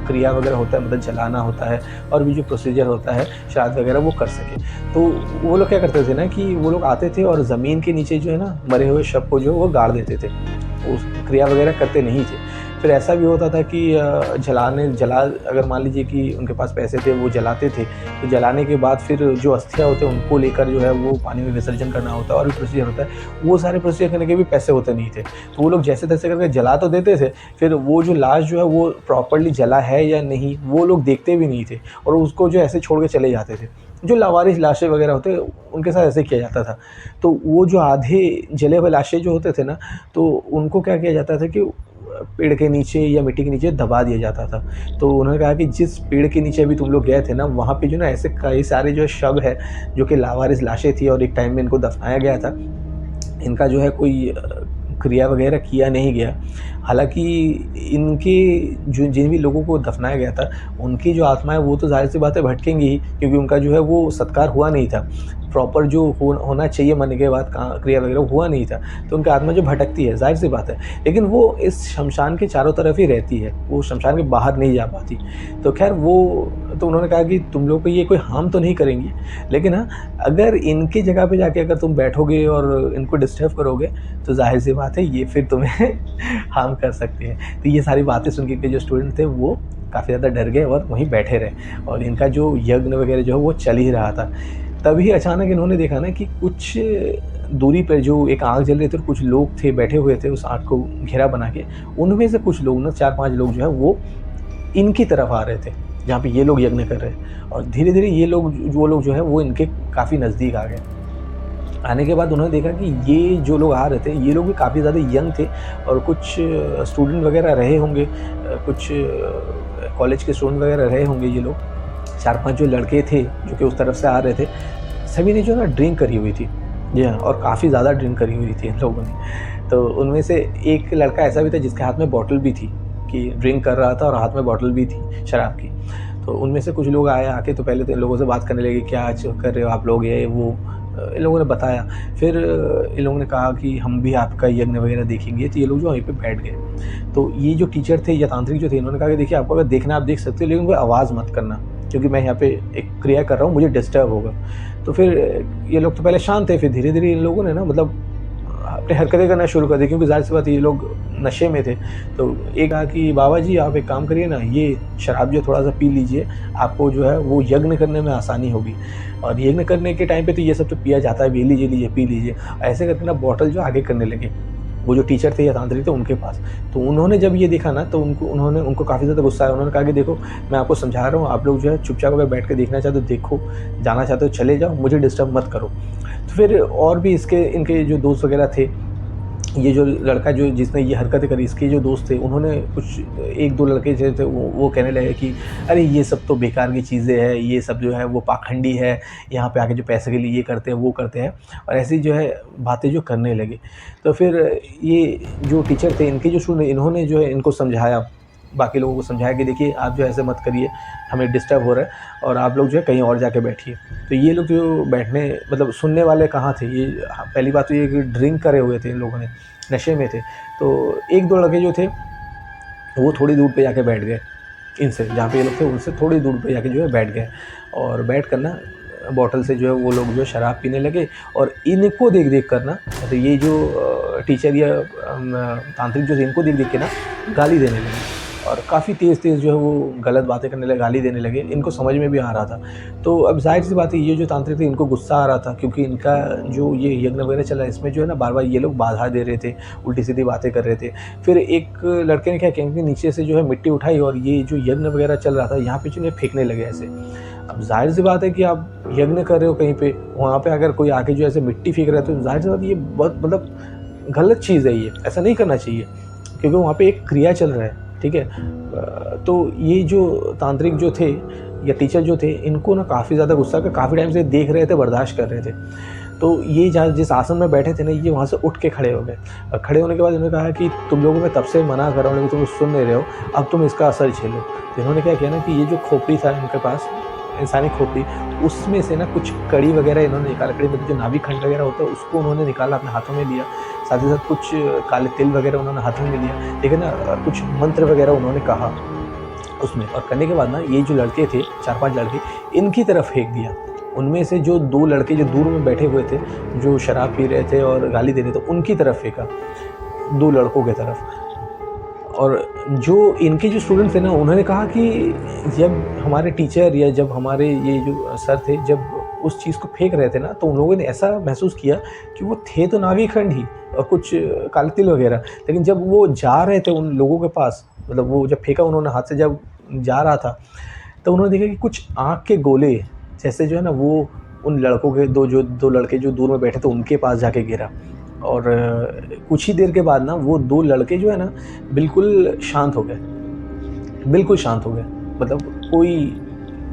क्रिया वगैरह होता है, मतलब जलाना होता है और भी जो प्रोसीजर होता है श्राद्ध वगैरह, वो कर सके। तो वो लोग क्या करते थे ना कि वो लोग आते थे और ज़मीन के नीचे जो है ना मरे हुए शव को जो वो गाड़ देते थे, उस क्रिया वगैरह करते नहीं थे। फिर ऐसा भी होता था कि अगर मान लीजिए कि उनके पास पैसे थे, वो जलाते थे, तो जलाने के बाद फिर जो अस्थियाँ होते हैं उनको लेकर जो है वो पानी में विसर्जन करना होता है और भी प्रोसीजर होता है, वो सारे प्रोसीजर करने के भी पैसे होते नहीं थे। तो वो लोग जैसे तैसे करके जला तो देते थे, फिर वो जो लाश जो है वो प्रॉपर्ली जला है या नहीं वो लोग देखते भी नहीं थे और उसको जो ऐसे छोड़ के चले जाते थे। जो लावारिस लाशें वगैरह होते उनके साथ ऐसे किया जाता था। तो वो जो आधे जले हुए लाशें जो होते थे ना, तो उनको क्या किया जाता था कि पेड़ के नीचे या मिट्टी के नीचे दबा दिया जाता था। तो उन्होंने कहा कि जिस पेड़ के नीचे अभी तुम लोग गए थे ना, वहाँ पे जो ना ऐसे कई सारे जो शव है जो कि लावारिस लाशें थी और एक टाइम में इनको दफनाया गया था, इनका जो है कोई क्रिया वगैरह किया नहीं गया। हालाँकि इनके जो जिन भी लोगों को दफनाया गया था, उनकी जो आत्माएँ वो तो ज़ाहिर सी बात है भटकेंगी ही, क्योंकि उनका जो है वो सत्कार हुआ नहीं था। प्रॉपर जो होना चाहिए मरने के बाद क्रिया वगैरह हुआ नहीं था, तो उनकी आत्मा जो भटकती है, ज़ाहिर सी बात है। लेकिन वो इस शमशान के चारों तरफ ही रहती है, वो शमशान के बाहर नहीं जा पाती। तो ख़ैर तो उन्होंने कहा कि तुम लोग को ये कोई हार्म तो नहीं करेंगी, लेकिन हाँ, अगर इनकी जगह पे जाके अगर तुम बैठोगे और इनको डिस्टर्ब करोगे, तो ज़ाहिर सी बात है ये फिर तुम्हें हार्म कर सकते हैं। तो ये सारी बातें सुन के जो स्टूडेंट थे वो काफ़ी ज़्यादा डर गए और वहीं बैठे रहे और इनका जो यज्ञ वगैरह जो है वो चल ही रहा था। तभी अचानक इन्होंने देखा ना कि कुछ दूरी पर जो एक आग जल रही थी और कुछ लोग थे बैठे हुए थे उस आग को घेरा बना के, उनमें से कुछ लोग ना 4-5 लोग जो है वो इनकी तरफ आ रहे थे जहाँ पे ये लोग यज्ञ कर रहे हैं और धीरे धीरे वो लोग जो है वो इनके काफ़ी नज़दीक आ गए। आने के बाद उन्होंने देखा कि ये जो लोग आ रहे थे, ये लोग भी काफ़ी ज़्यादा यंग थे और कुछ स्टूडेंट वगैरह रहे होंगे, कुछ कॉलेज के स्टूडेंट वगैरह रहे होंगे। ये लोग 4-5 जो लड़के थे जो कि उस तरफ से आ रहे थे, सभी ने जो ना ड्रिंक करी हुई थी, जी हाँ, और काफ़ी ज़्यादा ड्रिंक करी हुई थी इन लोगों ने। तो उनमें से एक लड़का ऐसा भी था जिसके हाथ में बॉटल भी थी, कि ड्रिंक कर रहा था और हाथ में बॉटल भी थी शराब की। तो उनमें से कुछ लोग आए, आके तो पहले तो इन लोगों से बात करने लगे, क्या कर रहे हो आप लोग, ये वो। इन लोगों ने बताया, फिर इन लोगों ने कहा कि हम भी आपका यज्ञ वगैरह देखेंगे। तो ये लोग जो वहीं पे बैठ गए। तो ये जो टीचर थे या तांत्रिक जो थे, इन्होंने कहा कि देखिए, आपको अगर देखना आप देख सकते हो, लेकिन कोई आवाज़ मत करना, क्योंकि मैं यहाँ पे एक क्रिया कर रहा हूँ, मुझे डिस्टर्ब होगा। तो फिर ये लोग तो पहले शांत थे, फिर धीरे धीरे इन लोगों ने ना मतलब अपनी हरकतें करना शुरू कर दी, क्योंकि ज़ाहिर सी बात है ये लोग नशे में थे। तो एक कहा कि बाबा जी आप एक काम करिए ना, ये शराब जो थोड़ा सा पी लीजिए, आपको जो है वो यज्ञ करने में आसानी होगी। और यज्ञ करने के टाइम पे तो ये सब तो पिया जाता है, ये लीजिए लीजिए पी लीजिए। ऐसे करके ना बॉटल जो आगे करने लगे, वो जो टीचर थे या तांत्रिक थे उनके पास। तो उन्होंने जब ये देखा ना तो उनको काफ़ी ज़्यादा गुस्सा आया। उन्होंने कहा कि देखो मैं आपको समझा रहा हूँ, आप लोग जो है चुपचाप अगर बैठ के देखना चाहते हो देखो, जाना चाहते हो चले जाओ, मुझे डिस्टर्ब मत करो। तो फिर और भी इनके जो दोस्त वगैरह थे, ये जो लड़का जो जिसने ये हरकतें करी, इसके जो दोस्त थे उन्होंने कुछ 1-2 लड़के जो थे वो कहने लगे कि अरे ये सब तो बेकार की चीज़ें हैं, ये सब जो है वो पाखंडी है, यहाँ पे आके जो पैसे के लिए ये करते हैं वो करते हैं, और ऐसी जो है बातें जो करने लगे। तो फिर ये जो टीचर थे, इनके जो स्टूडेंट, इन्होंने जो है इनको समझाया, बाकी लोगों को समझाया कि देखिए आप जो ऐसे मत करिए, हमें डिस्टर्ब हो रहा है और आप लोग जो है कहीं और जाके बैठिए। तो ये लोग जो बैठने मतलब सुनने वाले कहाँ थे, ये पहली बात तो ये कि ड्रिंक करे हुए थे इन लोगों ने, नशे में थे। तो 1-2 लड़के जो थे वो थोड़ी दूर पे जाके बैठ गए इनसे, जहाँ पे ये लोग थे उनसे थोड़ी दूर पे जाके जो है बैठ गए, और बैठ कर ना बॉटल से जो है वो लोग जो है शराब पीने लगे। और इनको देख कर ना, तो ये जो टीचर या तांत्रिक जो थे इनको देख के ना गाली देने लगे, और काफ़ी तेज़ जो है वो गलत बातें करने लगे, गाली देने लगे। इनको समझ में भी आ रहा था। तो अब ज़ाहिर-सी बात है, ये जो तांत्रिक थे इनको गुस्सा आ रहा था, क्योंकि इनका जो ये यज्ञ वगैरह चला है इसमें जो है ना बार-बार ये लोग बाधा दे रहे थे, उल्टी-सीधी बातें कर रहे थे। फिर एक लड़के ने क्या किया कि नीचे से जो है मिट्टी उठाई, और ये जो यज्ञ वगैरह चल रहा था यहाँ पे जो है फेंकने लगे ऐसे। अब ज़ाहिर-सी बात है कि आप यज्ञ कर रहे हो कहीं पे, वहाँ पे अगर कोई आके जो ऐसे मिट्टी फेंक रहा है तो ज़ाहिर-सी बात है ये बहुत मतलब गलत चीज़ है, ये ऐसा नहीं करना चाहिए, क्योंकि वहाँ पे एक क्रिया चल रहा है, ठीक है। तो ये जो तांत्रिक जो थे या टीचर जो थे, इनको ना काफ़ी ज़्यादा गुस्सा, का काफ़ी टाइम से देख रहे थे, बर्दाश्त कर रहे थे। तो ये जहाँ जिस आसन में बैठे थे ना, ये वहाँ से उठ के खड़े हो गए। और खड़े होने के बाद इन्होंने कहा कि तुम लोगों में तब से मना कर रहा हूँ लेकिन तुम सुन नहीं रहे हो, अब तुम इसका असर झेलो। तो इन्होंने क्या किया ना कि ये जो खोपड़ी था इनके पास, इंसानी खोपड़ी, उसमें से ना कुछ कड़ी वगैरह इन्होंने निकाला, कड़ी मतलब जो नाभि खंड वगैरह होता है उसको उन्होंने निकाला, अपने हाथों में लिया। साथ ही साथ कुछ काले तिल वगैरह उन्होंने हाथों में लिया, लेकिन ना कुछ मंत्र वगैरह उन्होंने कहा उसमें, और करने के बाद ना ये जो लड़के थे 4-5 लड़के, इनकी तरफ फेंक दिया। उनमें से जो 2 लड़के जो दूर में बैठे हुए थे, जो शराब पी रहे थे और गाली दे रहे थे, उनकी तरफ फेंका, 2 लड़कों की तरफ। और जो इनके जो स्टूडेंट थे ना, उन्होंने कहा कि जब हमारे टीचर या जब हमारे ये जो सर थे, जब उस चीज़ को फेंक रहे थे ना, तो उन लोगों ने ऐसा महसूस किया कि वो थे तो नाभि खंड ही और कुछ काले तिल वगैरह, लेकिन जब वो जा रहे थे उन लोगों के पास, मतलब वो जब फेंका उन्होंने हाथ से, जब जा रहा था, तो उन्होंने देखा कि कुछ आँख के गोले जैसे जो है ना, वो उन लड़कों के 2 लड़के जो दूर में बैठे थे उनके पास जाके गिरा। और कुछ ही देर के बाद ना वो 2 लड़के जो है ना बिल्कुल शांत हो गए, बिल्कुल शांत हो गए। मतलब कोई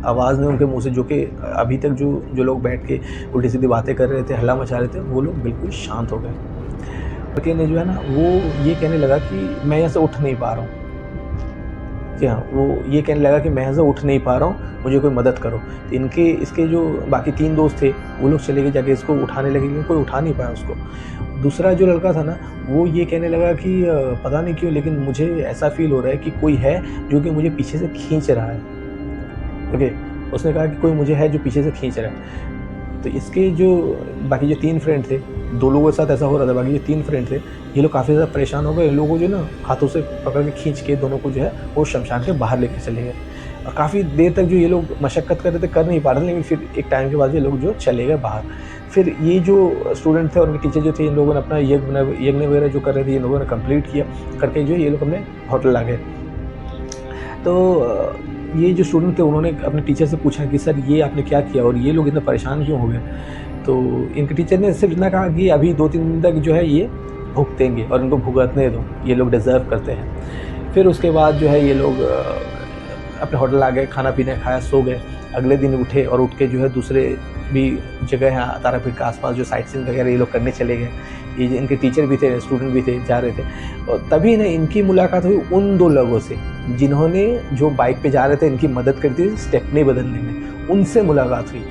आवाज़ नहीं उनके मुँह से, जो कि अभी तक जो लोग बैठ के उल्टी-सीधी बातें कर रहे थे, हल्ला मचा रहे थे, वो लोग बिल्कुल शांत हो गए। लड़के ने जो है ना वो ये कहने लगा कि मैं यहाँ से उठ नहीं पा रहा हूँ। जी हाँ, वो ये कहने लगा कि मैं यहाँ से उठ नहीं पा रहा हूँ, मुझे कोई मदद करो। तो इसके जो बाकी 3 दोस्त थे, वो लोग चले गए जाके इसको उठाने लगे, लेकिन कोई उठा नहीं पाया उसको। दूसरा जो लड़का था ना, वो ये कहने लगा कि पता नहीं क्यों, लेकिन मुझे ऐसा फ़ील हो रहा है कि कोई है जो कि मुझे पीछे से खींच रहा है। ओके, उसने कहा कि कोई मुझे है जो पीछे से खींच रहा है। तो इसके जो बाकी जो 3 फ्रेंड थे, 2 लोगों के साथ ऐसा हो रहा था, बाकी जो 3 फ्रेंड थे, ये लोग काफ़ी ज़्यादा परेशान हो गए। इन लोगों को जो ना हाथों से पकड़ के खींच के दोनों को जो है वो शमशान के बाहर लेके चले गए। और काफ़ी देर तक जो ये लोग मशक्कत कर रहे थे, कर नहीं पा रहे थे, लेकिन फिर एक टाइम के बाद ये लोग जो चले गए बाहर। फिर ये जो स्टूडेंट थे और उनके टीचर जो थे, इन लोगों ने अपना यज्ञ वगैरह जो कर रहे थे, इन लोगों ने कंप्लीट किया। करके जो ये लोग अपने होटल आ गए। तो ये जो स्टूडेंट थे, उन्होंने अपने टीचर से पूछा कि सर ये आपने क्या किया और ये लोग इतना परेशान क्यों हो गए? तो इनके टीचर ने सिर्फ इतना कहा कि अभी 2-3 दिन तक जो है ये भुगतेंगे और इनको भुगतने दो, ये लोग डिज़र्व करते हैं। फिर उसके बाद जो है ये लोग अपने होटल आ गए, खाना पीना खाया, सो गए। अगले दिन उठे और उठ के जो है दूसरे भी जगह है तारापीठ के आसपास जो साइट सीइंग वगैरह ये लोग करने चले गए। ये इनके टीचर भी थे, स्टूडेंट भी थे, जा रहे थे। और तभी ना इनकी मुलाकात हुई उन 2 लोगों से जिन्होंने जो बाइक पे जा रहे थे, इनकी मदद करी थी स्टेपनी बदलने में, उनसे मुलाकात हुई।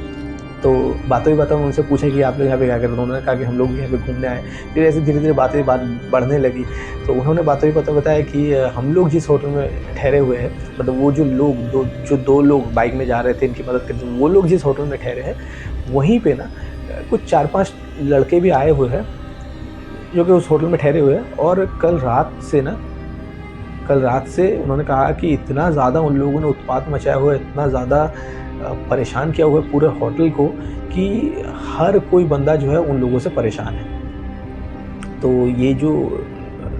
तो बातों ही बातों में उनसे पूछा कि आप लोग यहाँ पे क्या कर रहे थे? उन्होंने कहा कि हम लोग यहाँ पे घूमने आए। फिर ऐसे धीरे-धीरे बात बढ़ने लगी। तो उन्होंने बातों ही बातों बताया कि हम लोग जिस होटल में ठहरे हुए हैं, मतलब वो जो 2 लोग बाइक में जा रहे थे इनकी मदद करते, वो लोग जिस होटल में ठहरे हैं, वहीं पे ना कुछ 4-5 लड़के भी आए हुए हैं जो कि उस होटल में ठहरे हुए हैं। और कल रात से उन्होंने कहा कि इतना ज़्यादा उन लोगों ने उत्पात मचाया हुआ है, इतना ज़्यादा परेशान किया हुआ है पूरे होटल को, कि हर कोई बंदा जो है उन लोगों से परेशान है। तो ये जो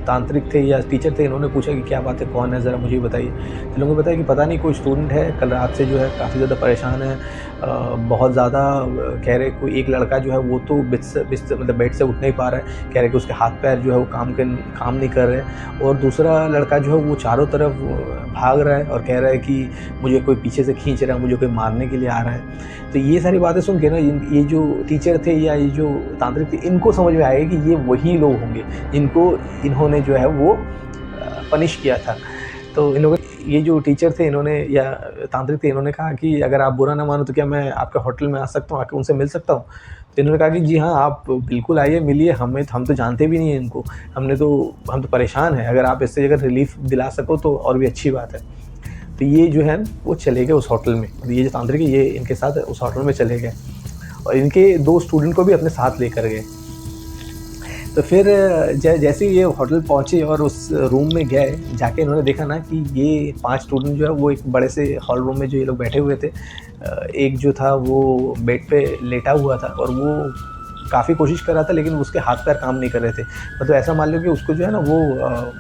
तांत्रिक थे या टीचर थे, इन्होंने पूछा कि क्या बात है, कौन है, ज़रा मुझे बताइए। तो लोगों ने बताया कि पता नहीं कोई स्टूडेंट है, कल रात से जो है काफ़ी ज़्यादा परेशान है, बहुत ज़्यादा कह रहे कोई एक लड़का जो है वो तो मतलब बेड से उठ नहीं पा रहा है, कह रहे कि उसके हाथ पैर जो है वो काम नहीं कर रहे, और दूसरा लड़का जो है वो चारों तरफ भाग रहा है और कह रहा है कि मुझे कोई पीछे से खींच रहा है, मुझे कोई मारने के लिए आ रहा है। तो ये सारी बातें सुन के ना ये जो टीचर थे या ये जो तांत्रिक थे, इनको समझ में आएगा कि ये वही लोग होंगे जिनको इन्होंने जो है वो पनिश किया था। तो इन लोगों ये जो टीचर थे इन्होंने या तांत्रिक थे, इन्होंने कहा कि अगर आप बुरा ना मानो तो क्या मैं आपके होटल में आ सकता हूँ, आके उनसे मिल सकता हूँ? तो इन्होंने कहा कि जी हाँ, आप बिल्कुल आइए, मिलिए, हम तो जानते भी नहीं हैं इनको, हम तो परेशान हैं, अगर आप इससे अगर रिलीफ़ दिला सको तो और भी अच्छी बात है। तो ये जो है वो चले गए उस होटल में, ये जो तांत्रिक है ये इनके साथ उस होटल में चले गए और इनके 2 स्टूडेंट को भी अपने साथ लेकर गए। तो फिर जैसे ही ये होटल पहुँचे और उस रूम में गए, जाके इन्होंने देखा ना कि ये 5 स्टूडेंट जो है वो एक बड़े से हॉल रूम में जो ये लोग बैठे हुए थे। एक जो था वो बेड पे लेटा हुआ था और वो काफ़ी कोशिश कर रहा था, लेकिन उसके हाथ-पैर काम नहीं कर रहे थे। मतलब ऐसा मान लो कि उसको जो है ना वो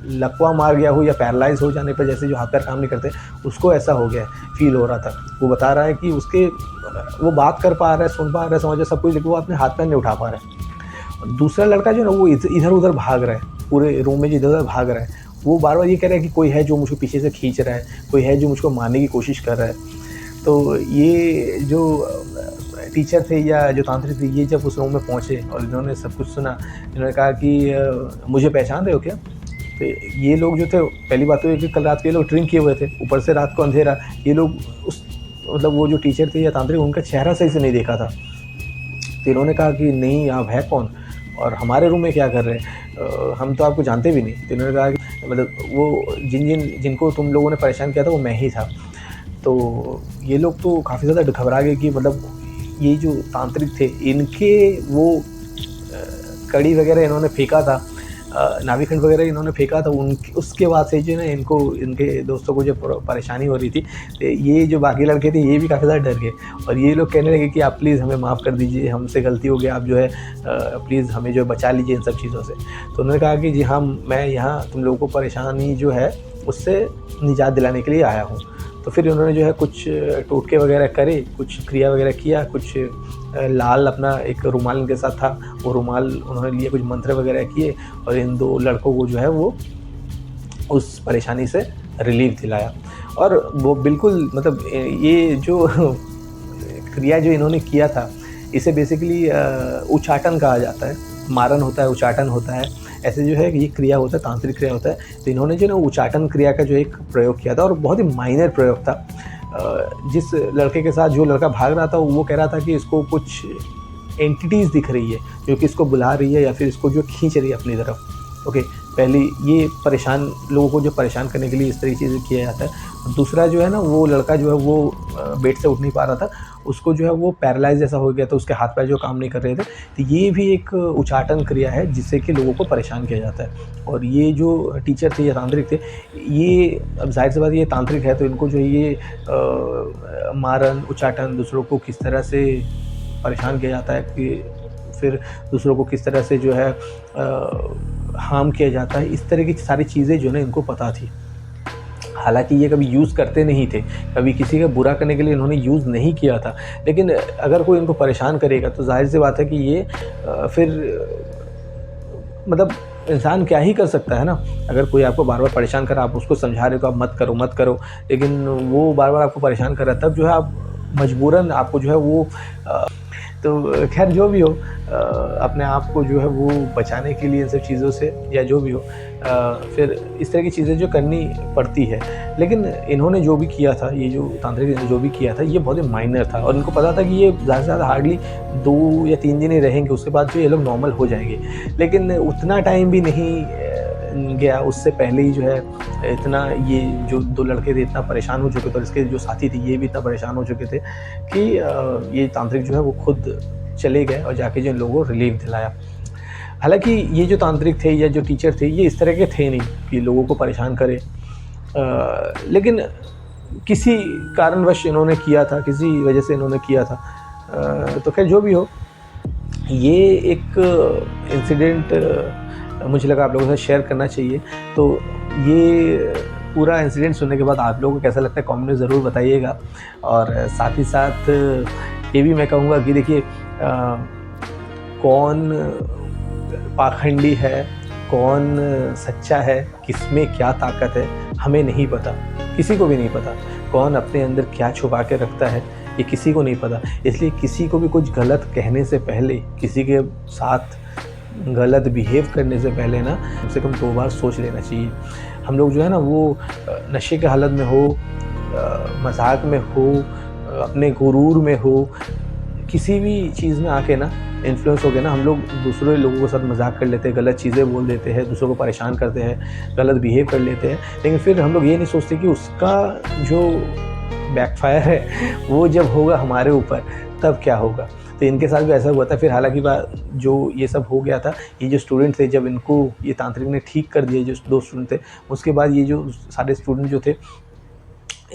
लकवा मार गया हो या पैरालाइज़ हो जाने पर जैसे जो हाथ-पैर काम नहीं करते, उसको ऐसा हो गया है, फ़ील हो रहा था। वो बता रहा है कि वो बात कर पा रहा है, सुन पा रहा है, समझ रहा है सब कुछ, लेकिन वो अपने हाथ-पैर नहीं उठा पा रहा है। दूसरा लड़का जो है ना वो इधर-उधर भाग रहा है, पूरे रूम में जो इधर-उधर भाग रहा है। वो बार-बार ये कह रहा है कि कोई है जो मुझको पीछे से खींच रहा है, कोई है जो मुझको मारने की कोशिश कर रहा है। तो ये जो टीचर थे या जो तांत्रिक थे, ये जब उस रूम में पहुँचे और इन्होंने सब कुछ सुना, इन्होंने कहा कि मुझे पहचान रहे हो क्या? तो ये लोग जो थे, पहली बात तो ये कि कल रात के ये लोग ड्रिंक किए हुए थे, ऊपर से रात को अंधेरा, ये लोग उस मतलब वो जो टीचर थे या तांत्रिक, उनका चेहरा सही से नहीं देखा था। तो इन्होंने कहा कि नहीं, आप हैं कौन और हमारे रूम में क्या कर रहे हैं? हम तो आपको जानते भी नहीं। तो इन्होंने कहा कि मतलब वो जिनको तुम लोगों ने परेशान किया था वो मैं ही था। तो ये लोग तो काफ़ी ज़्यादा घबरा गए कि मतलब ये जो तांत्रिक थे, इनके वो कड़ी वगैरह इन्होंने फेंका था, नाभिखंड वगैरह इन्होंने फेंका था, उसके बाद से जो है ना इनको, इनके दोस्तों को जो परेशानी हो रही थी, तो ये जो बाकी लड़के थे ये भी काफ़ी ज़्यादा डर गए और ये लोग कहने लगे कि आप प्लीज़ हमें माफ़ कर दीजिए, हमसे गलती हो गई, आप जो है प्लीज़ हमें जो है बचा लीजिए इन सब चीज़ों से। तो उन्होंने कहा कि जी हाँ, मैं यहाँ तुम लोगों को परेशानी जो है उससे निजात दिलाने के लिए आया हूँ। तो फिर उन्होंने जो है कुछ टोटके वगैरह करे, कुछ क्रिया वगैरह किया, कुछ लाल अपना एक रुमाल इनके साथ था, वो रुमाल उन्होंने लिए, कुछ मंत्र वगैरह किए और इन 2 लड़कों को जो है वो उस परेशानी से रिलीफ़ दिलाया। और वो बिल्कुल मतलब ये जो क्रिया जो इन्होंने किया था, इसे बेसिकली उच्चाटन कहा जाता है। मारन होता है, उच्चाटन होता है, ऐसे जो है ये क्रिया होता है, तांत्रिक क्रिया होता है। तो इन्होंने जो ना उच्चाटन क्रिया का जो एक प्रयोग किया था और बहुत ही माइनर प्रयोग था। जिस लड़के के साथ जो लड़का भाग रहा था वो कह रहा था कि इसको कुछ एंटिटीज़ दिख रही है जो कि इसको बुला रही है या फिर इसको जो खींच रही है अपनी तरफ। ओके, पहली ये परेशान लोगों को जो परेशान करने के लिए इस तरह की चीज़ें किया जाता है। दूसरा जो है ना वो लड़का जो है वो बेड से उठ नहीं पा रहा था, उसको जो है वो पैरालाइज़ जैसा हो गया था, उसके हाथ पैर जो काम नहीं कर रहे थे। तो ये भी एक उच्चाटन क्रिया है जिससे कि लोगों को परेशान किया जाता है। और ये जो टीचर थे या तांत्रिक थे, ये अब ज़ाहिर सी बात ये तांत्रिक है तो इनको जो ये मारन, उच्चाटन, दूसरों को किस तरह से परेशान किया जाता है, कि फिर दूसरों को किस तरह से जो है हार्म किया जाता है, इस तरह की सारी चीज़ें जो है ना इनको पता थी। हालाँकि ये कभी यूज़ करते नहीं थे, कभी किसी का बुरा करने के लिए इन्होंने यूज़ नहीं किया था, लेकिन अगर कोई इनको परेशान करेगा तो ज़ाहिर-सी बात है कि ये फिर मतलब इंसान क्या ही कर सकता है ना। अगर कोई आपको बार-बार परेशान कर रहा है, आप उसको समझा रहे हो कि आप मत करो, लेकिन वो बार-बार आपको परेशान कर रहा है, तब जो है आप मजबूरन आपको जो है वो तो खैर जो भी हो, अपने आप को जो है वो बचाने के लिए इन सब चीज़ों से या जो भी हो, फिर इस तरह की चीज़ें जो करनी पड़ती है। लेकिन इन्होंने जो भी किया था, ये जो तांत्रिक ने जो भी किया था, ये बहुत ही माइनर था और इनको पता था कि ये ज़्यादा से ज़्यादा हार्डली 2 या 3 दिन ही रहेंगे, उसके बाद जो ये लोग नॉर्मल हो जाएंगे। लेकिन उतना टाइम भी नहीं गया, उससे पहले ही जो है इतना ये जो 2 लड़के थे इतना परेशान हो चुके थे और इसके जो साथी थे ये भी इतना परेशान हो चुके थे कि ये तांत्रिक जो है वो खुद चले गए और जाके जो इन लोगों को रिलीफ दिलाया। हालाँकि ये जो तांत्रिक थे या जो टीचर थे ये इस तरह के थे नहीं कि लोगों को परेशान करें, लेकिन किसी कारणवश इन्होंने किया था, किसी वजह से इन्होंने किया था। तो खैर जो भी हो, ये एक इंसिडेंट मुझे लगा आप लोगों के साथ शेयर करना चाहिए। तो ये पूरा इंसिडेंट सुनने के बाद आप लोगों को कैसा लगता है कमेंट में ज़रूर बताइएगा। और साथ ही साथ ये भी मैं कहूँगा कि देखिए कौन पाखंडी है, कौन सच्चा है, किसमें क्या ताकत है, हमें नहीं पता, किसी को भी नहीं पता। कौन अपने अंदर क्या छुपा के रखता है, ये किसी को नहीं पता। इसलिए किसी को भी कुछ गलत कहने से पहले, किसी के साथ गलत बिहेव करने से पहले ना कम से कम 2 बार सोच लेना चाहिए। हम लोग जो है ना वो नशे के हालत में हो, मज़ाक में हो, अपने गुरूर में हो, किसी भी चीज़ में आके ना इन्फ्लुएंस हो गए ना, हम लोग दूसरे लोगों के साथ मज़ाक कर लेते हैं, गलत चीज़ें बोल देते हैं, दूसरों को परेशान करते हैं, गलत बिहेव कर लेते हैं। लेकिन फिर हम लोग ये नहीं सोचते कि उसका जो बैकफायर है वो जब होगा हमारे ऊपर तब क्या होगा। तो इनके साथ भी ऐसा हुआ था। फिर हालांकि जो ये सब हो गया था, ये जो स्टूडेंट थे, जब इनको ये तांत्रिक ने ठीक कर दिए, जो 2 स्टूडेंट थे, उसके बाद ये जो सारे स्टूडेंट जो थे,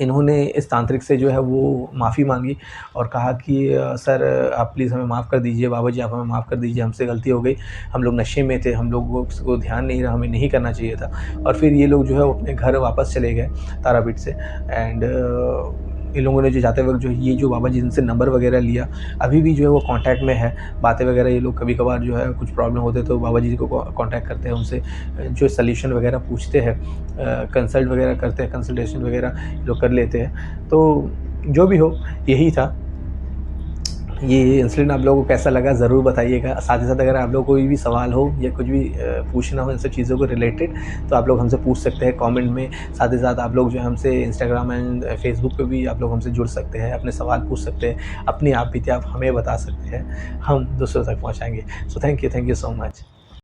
इन्होंने इस तांत्रिक से जो है वो माफ़ी मांगी और कहा कि सर आप प्लीज़ हमें माफ़ कर दीजिए, बाबा जी आप हमें माफ़ कर दीजिए, हमसे गलती हो गई, हम लोग नशे में थे, हम लोगों को ध्यान नहीं रहा, हमें नहीं करना चाहिए था। और फिर ये लोग जो है वो अपने घर वापस चले गए तारापीठ से। एंड इन लोगों ने जो जाते वक्त जो ये जो बाबा जी इनसे नंबर वगैरह लिया, अभी भी जो है वो कांटेक्ट में है, बातें वगैरह ये लोग कभी कभार जो है कुछ प्रॉब्लम होते तो बाबा जी को कांटेक्ट करते हैं, उनसे जो सल्यूशन वगैरह पूछते हैं, कंसल्ट वगैरह करते हैं, कंसल्टेशन वगैरह लोग कर लेते हैं। तो जो भी हो, यही था। ये इंसिडेंट आप लोगों को कैसा लगा ज़रूर बताइएगा। साथ ही साथ अगर आप लोग को कोई भी सवाल हो या कुछ भी पूछना हो इन सब चीज़ों को रिलेटेड, तो आप लोग हमसे पूछ सकते हैं कमेंट में। साथ ही साथ आप लोग जो है हमसे इंस्टाग्राम एंड फेसबुक पे भी आप लोग हमसे जुड़ सकते हैं, अपने सवाल पूछ सकते हैं, अपनी आप बीते आप हमें बता सकते हैं, हम दूसरों तक पहुँचाएँगे। So thank you so much.